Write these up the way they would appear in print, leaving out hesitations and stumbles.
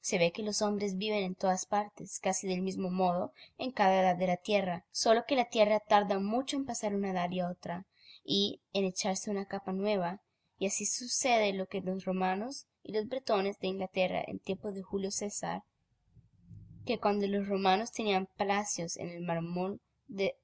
Se ve que los hombres viven en todas partes, casi del mismo modo, en cada edad de la tierra, solo que la tierra tarda mucho en pasar una edad y otra, y en echarse una capa nueva, y así sucede lo que los romanos y los bretones de Inglaterra en tiempos de Julio César, que cuando los romanos tenían palacios en el mármol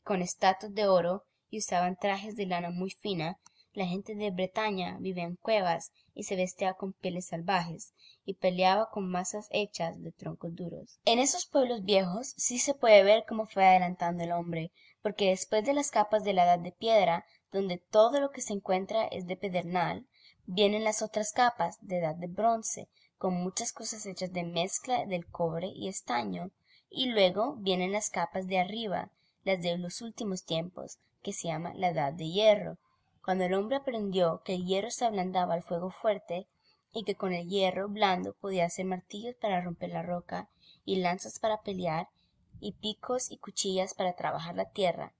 con estatuas de oro y usaban trajes de lana muy fina, la gente de Bretaña vivía en cuevas y se vestía con pieles salvajes y peleaba con masas hechas de troncos duros. En esos pueblos viejos sí se puede ver cómo fue adelantando el hombre, porque después de las capas de la edad de piedra, donde todo lo que se encuentra es de pedernal, vienen las otras capas de edad de bronce, con muchas cosas hechas de mezcla del cobre y estaño, y luego vienen las capas de arriba, las de los últimos tiempos, que se llama la edad de hierro, cuando el hombre aprendió que el hierro se ablandaba al fuego fuerte, y que con el hierro blando podía hacer martillos para romper la roca, y lanzas para pelear, y picos y cuchillas para trabajar la tierra.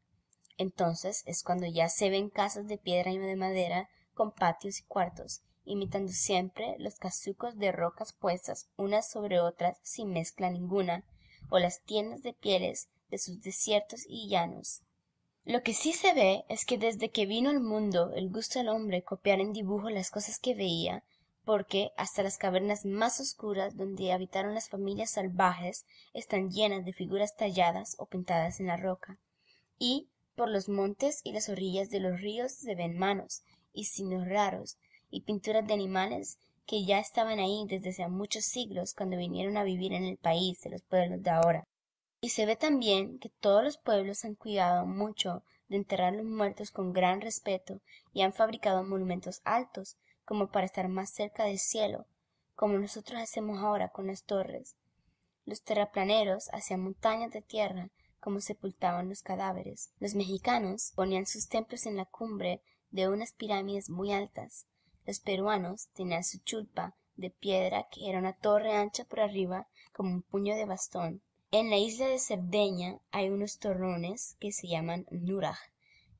Entonces es cuando ya se ven casas de piedra y de madera, con patios y cuartos, imitando siempre los casucos de rocas puestas unas sobre otras sin mezcla ninguna, o las tiendas de pieles de sus desiertos y llanos. Lo que sí se ve es que desde que vino al mundo el gusto del hombre copiar en dibujo las cosas que veía, porque hasta las cavernas más oscuras donde habitaron las familias salvajes están llenas de figuras talladas o pintadas en la roca, y por los montes y las orillas de los ríos se ven manos y signos raros y pinturas de animales que ya estaban ahí desde hace muchos siglos cuando vinieron a vivir en el país de los pueblos de ahora. Y se ve también que todos los pueblos han cuidado mucho de enterrar los muertos con gran respeto y han fabricado monumentos altos como para estar más cerca del cielo, como nosotros hacemos ahora con las torres. Los terraplaneros hacían montañas de tierra como sepultaban los cadáveres. Los mexicanos ponían sus templos en la cumbre de unas pirámides muy altas. Los peruanos tenían su chulpa de piedra que era una torre ancha por arriba como un puño de bastón. En la isla de Cerdeña hay unos torrones que se llaman Nurag,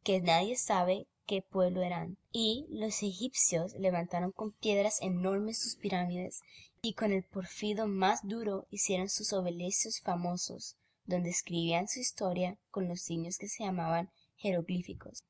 que nadie sabe qué pueblo eran. Y los egipcios levantaron con piedras enormes sus pirámides y con el porfido más duro hicieron sus obeliscos famosos, donde escribían su historia con los signos que se llamaban jeroglíficos.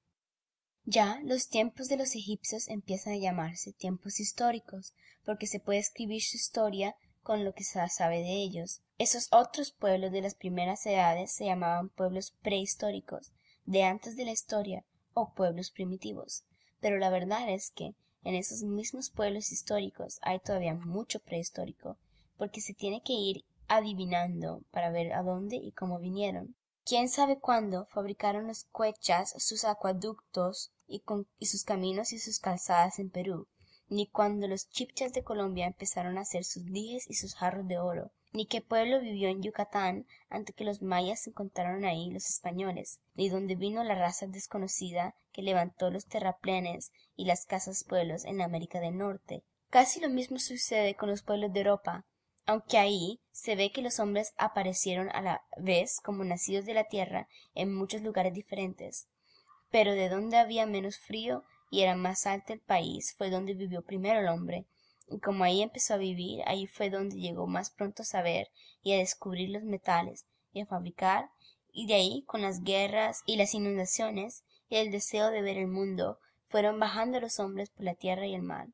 Ya los tiempos de los egipcios empiezan a llamarse tiempos históricos, porque se puede escribir su historia con lo que se sabe de ellos. Esos otros pueblos de las primeras edades se llamaban pueblos prehistóricos, de antes de la historia, o pueblos primitivos. Pero la verdad es que en esos mismos pueblos históricos hay todavía mucho prehistórico, porque se tiene que ir adivinando para ver a dónde y cómo vinieron. ¿Quién sabe cuándo fabricaron los quechas sus acueductos y sus caminos y sus calzadas en Perú? Ni cuándo los chibchas de Colombia empezaron a hacer sus dijes y sus jarros de oro, ni qué pueblo vivió en Yucatán antes que los mayas encontraron ahí los españoles, ni dónde vino la raza desconocida que levantó los terraplenes y las casas pueblos en América del Norte. Casi lo mismo sucede con los pueblos de Europa, aunque ahí se ve que los hombres aparecieron a la vez como nacidos de la tierra en muchos lugares diferentes, pero de donde había menos frío y era más alto el país fue donde vivió primero el hombre, y como ahí empezó a vivir, ahí fue donde llegó más pronto a saber y a descubrir los metales y a fabricar, y de ahí con las guerras y las inundaciones y el deseo de ver el mundo fueron bajando los hombres por la tierra y el mar.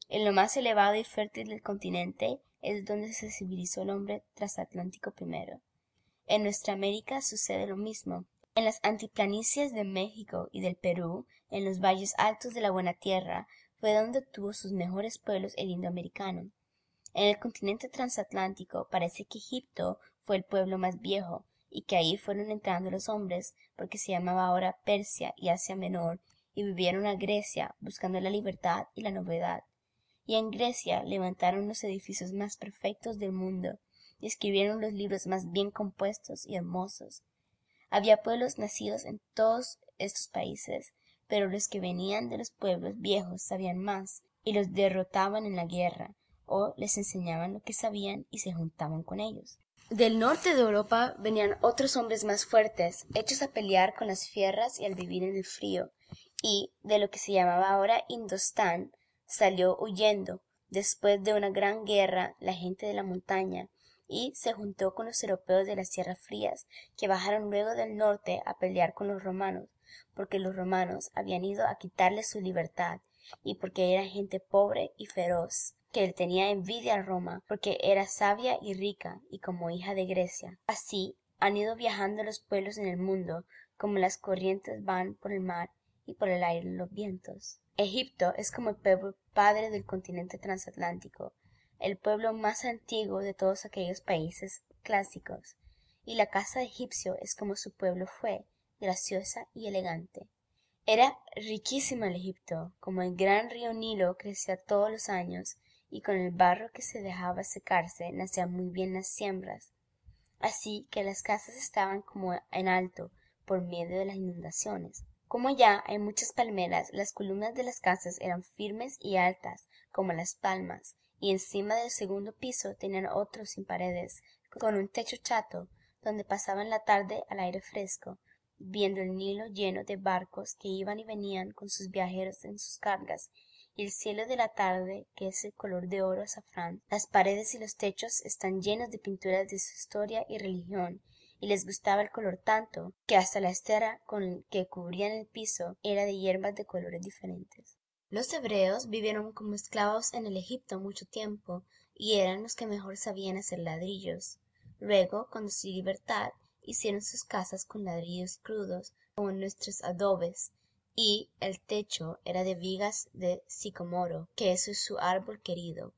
En lo más elevado y fértil del continente es donde se civilizó el hombre transatlántico primero. En nuestra América sucede lo mismo. En las altiplanicies de México y del Perú, en los valles altos de la Buena Tierra, fue donde tuvo sus mejores pueblos el indoamericano. En el continente transatlántico parece que Egipto fue el pueblo más viejo, y que ahí fueron entrando los hombres, porque se llamaba ahora Persia y Asia Menor, y vivieron a Grecia buscando la libertad y la novedad. Y en Grecia levantaron los edificios más perfectos del mundo, y escribieron los libros más bien compuestos y hermosos. Había pueblos nacidos en todos estos países, pero los que venían de los pueblos viejos sabían más, y los derrotaban en la guerra, o les enseñaban lo que sabían y se juntaban con ellos. Del norte de Europa venían otros hombres más fuertes, hechos a pelear con las fieras y al vivir en el frío, y de lo que se llamaba ahora Indostán salió huyendo después de una gran guerra, la gente de la montaña y se juntó con los europeos de las tierras frías, que bajaron luego del norte a pelear con los romanos, porque los romanos habían ido a quitarles su libertad, y porque era gente pobre y feroz, que él tenía envidia a Roma, porque era sabia y rica, y como hija de Grecia. Así han ido viajando los pueblos en el mundo, como las corrientes van por el mar y por el aire los vientos. Egipto es como el pueblo padre del continente transatlántico, el pueblo más antiguo de todos aquellos países clásicos, y la casa de egipcio es como su pueblo fue, graciosa y elegante. Era riquísimo el Egipto, como el gran río Nilo crecía todos los años, y con el barro que se dejaba secarse nacían muy bien las siembras, así que las casas estaban como en alto por medio de las inundaciones. Como allá hay muchas palmeras, las columnas de las casas eran firmes y altas, como las palmas, y encima del segundo piso tenían otros sin paredes, con un techo chato, donde pasaban la tarde al aire fresco, viendo el Nilo lleno de barcos que iban y venían con sus viajeros en sus cargas, y el cielo de la tarde, que es el color de oro azafrán. Las paredes y los techos están llenos de pinturas de su historia y religión, y les gustaba el color tanto, que hasta la estera con que cubrían el piso era de hierbas de colores diferentes. Los hebreos vivieron como esclavos en el Egipto mucho tiempo, y eran los que mejor sabían hacer ladrillos. Luego, con su libertad, hicieron sus casas con ladrillos crudos, como nuestros adobes, y el techo era de vigas de sicomoro, que es su árbol querido.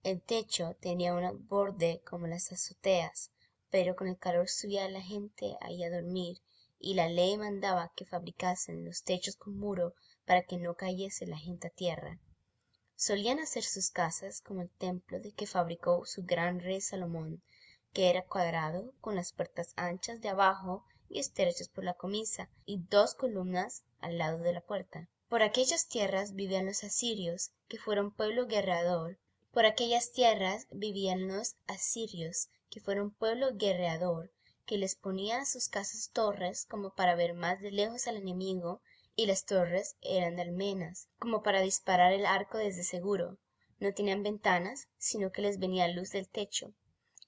El techo tenía un borde como las azoteas, pero con el calor subía la gente ahí a dormir, y la ley mandaba que fabricasen los techos con muro para que no cayese la gente a tierra. Solían hacer sus casas como el templo de que fabricó su gran rey Salomón, que era cuadrado, con las puertas anchas de abajo y estrechas por la comisa, y dos columnas al lado de la puerta. Por aquellas tierras vivían los asirios, que fueron pueblo guerreador. Por aquellas tierras vivían los asirios, que fueron pueblo guerreador, que les ponía a sus casas torres como para ver más de lejos al enemigo, y las torres eran de almenas, como para disparar el arco desde seguro. No tenían ventanas, sino que les venía luz del techo.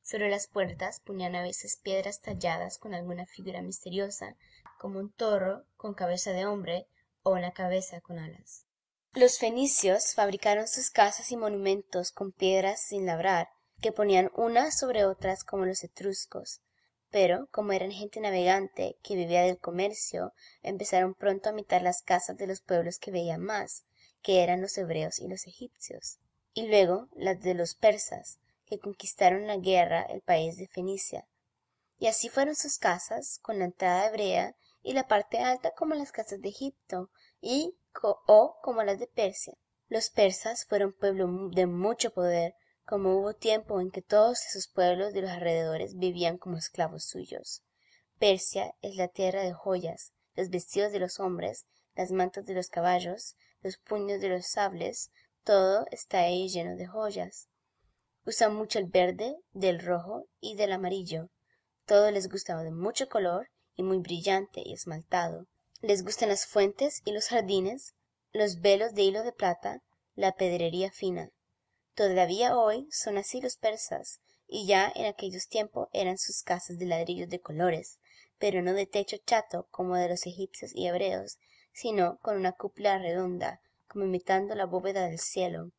Sobre las puertas ponían a veces piedras talladas con alguna figura misteriosa, como un toro con cabeza de hombre o una cabeza con alas. Los fenicios fabricaron sus casas y monumentos con piedras sin labrar, que ponían unas sobre otras como los etruscos. Pero, como eran gente navegante que vivía del comercio, empezaron pronto a imitar las casas de los pueblos que veían más, que eran los hebreos y los egipcios, y luego las de los persas, que conquistaron en la guerra el país de Fenicia. Y así fueron sus casas, con la entrada hebrea y la parte alta como las casas de Egipto, o como las de Persia. Los persas fueron pueblo de mucho poder, como hubo tiempo en que todos esos pueblos de los alrededores vivían como esclavos suyos. Persia es la tierra de joyas, los vestidos de los hombres, las mantas de los caballos, los puños de los sables, todo está ahí lleno de joyas. Usan mucho el verde, del rojo y del amarillo. Todo les gusta de mucho color y muy brillante y esmaltado. Les gustan las fuentes y los jardines, los velos de hilo de plata, la pedrería fina. Todavía hoy son así los persas, y ya en aquellos tiempos eran sus casas de ladrillos de colores, pero no de techo chato como de los egipcios y hebreos, sino con una cúpula redonda, como imitando la bóveda del cielo.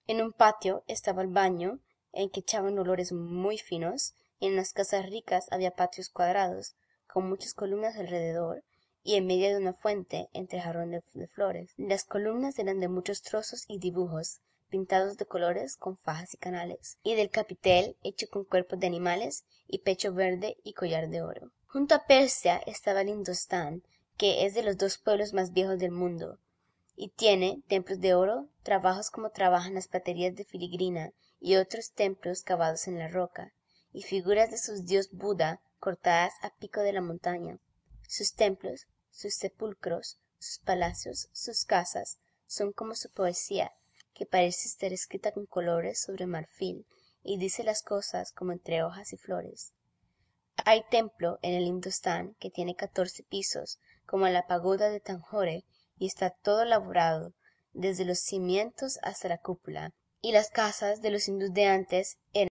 En un patio estaba el baño, en que echaban olores muy finos, y en las casas ricas había patios cuadrados, con muchas columnas alrededor, y en medio de una fuente entre jarrón de flores. Las columnas eran de muchos trozos y dibujos, pintados de colores con fajas y canales, y del capitel hecho con cuerpos de animales, y pecho verde y collar de oro. Junto a Persia estaba el Indostán, que es de los dos pueblos más viejos del mundo, y tiene templos de oro, trabajos como trabajan las platerías de filigrina, y otros templos cavados en la roca, y figuras de sus dios Buda cortadas a pico de la montaña. Sus templos, sus sepulcros, sus palacios, sus casas, son como su poesía, que parece estar escrita con colores sobre marfil, y dice las cosas como entre hojas y flores. Hay templo en el Indostán que tiene 14 pisos, como la pagoda de Tanjore, y está todo labrado desde los cimientos hasta la cúpula, y las casas de los hindús de antes eran